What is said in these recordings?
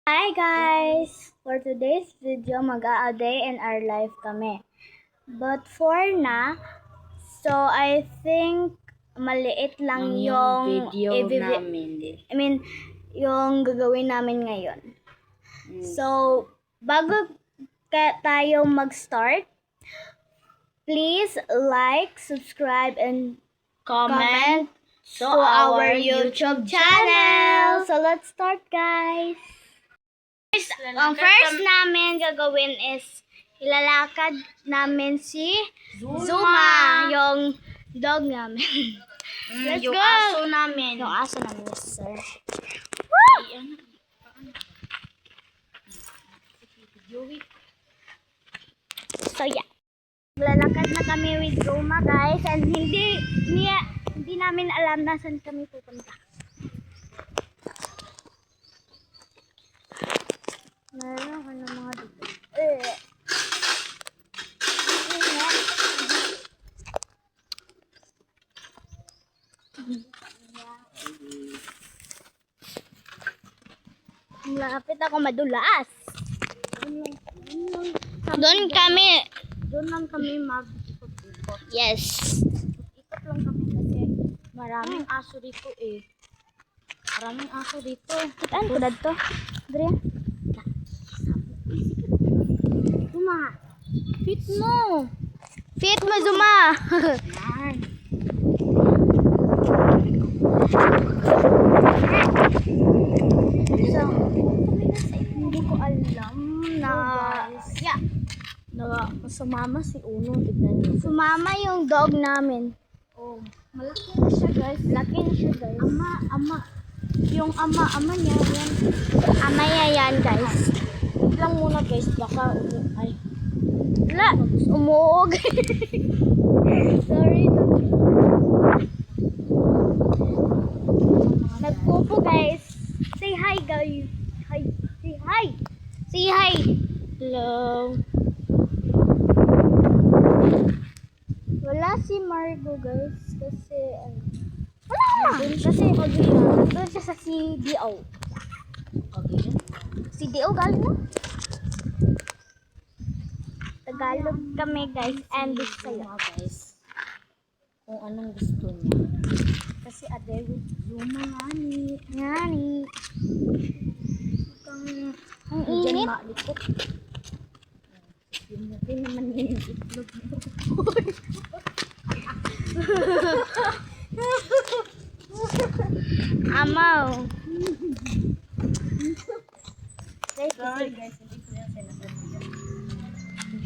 Hi guys! For today's video, mag-a-day in our life kami. But for na, so I think maliit lang yung video namin. yung gagawin namin ngayon. So, bago tayo mag-start, please like, subscribe, and comment to our YouTube channel. So, let's start guys! Ang first namin gagawin is ilalakad namin si Zuma, yung dog namin. Let's yung go! aso namin. Yung aso namin, yes sir. So yeah. Lalakad na kami with Zuma guys, and hindi namin alam na saan kami pupunta. Meron ako ng mga dito. Lapit ako madulas. Doon lang kami mag-ikot-ikot. Yes. Ikot lang kami kasi maraming aso dito eh. Maraming aso dito. Saan ko dito? Dre. Zuma, fit mo. Fit mo Zuma. Yan. So, hindi ko alam na Sumama si Uno. Tignan niyo. sumama yung dog namin. Oh, malaki na siya guys. Laki na siya guys. Ama. Yung ama niya yan. Amaya yan guys. Wait lang muna guys. Baka ay. Wala, umuog. Sorry. Nagpupo guys. Say hi guys. Hi. Say hi. Say hi. Hello. Wala si Margo guys kasi wala. Doon siya sa CDO. Okay. CDO galing na? Tagalog kami guys and Bisaya. Guys. Kung anong gusto niya. Kasi ade with Zuma ngani. Ngani. Ang Diyan init. malikot. Yun natin naman yung itlog mo. Amaw. Sorry guys, hindi ko yan sinasabi.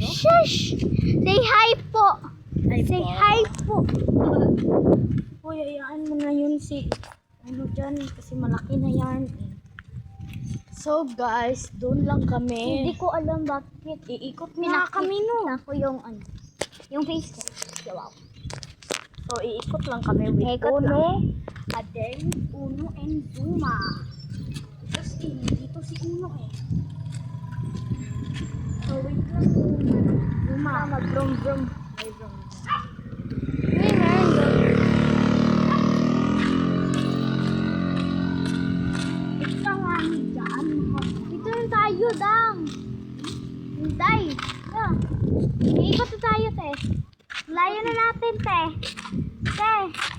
Shush! Say hi po. Say hi po. Uy, hayaan mo na yun si ano dyan kasi malaki na yan. So guys, doon lang kami. Hindi ko alam bakit. Iikot na kami no. Ako yung yung face ko. Wow. So iikot lang kami with Ikot Uno. Ade with Uno and Zuma. Kasi dito si Uno eh. So wait lang Zuma. Mag-brum-brum. Ay, Zuma. Hey, meron doon. Ito nga ni dyan. Dito na tayo, Dang. Hintay. Iikot na tayo, te. Layo na natin, te. Te,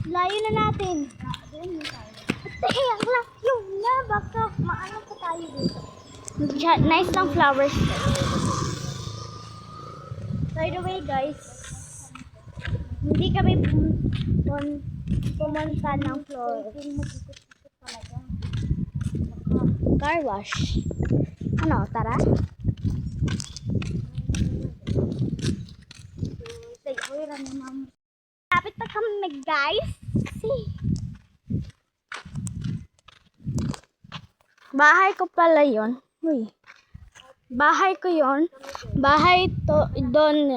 layo na natin. Te, ang layo na. Baka maano pa tayo dito. Nice lang flowers. By the way, guys, hindi kami pumunta ng flowers. Car wash. Ano, tara? Lapit na kami, guys. Bahay ko pala yon. Uy. Bahay ko yon. Bahay to doon.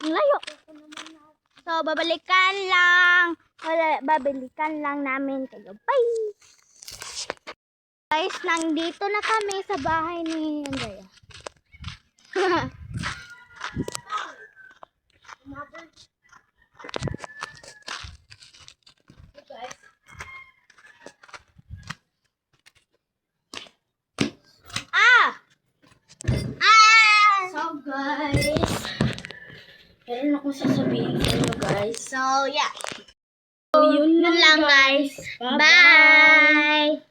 Ang layo. So, babalikan lang namin kayo. Bye! Guys, nandito na kami sa bahay ni Andrea. akong sasabihin sa inyo, guys. So, yeah. So, yun Yun lang, guys. Bye-bye. Bye!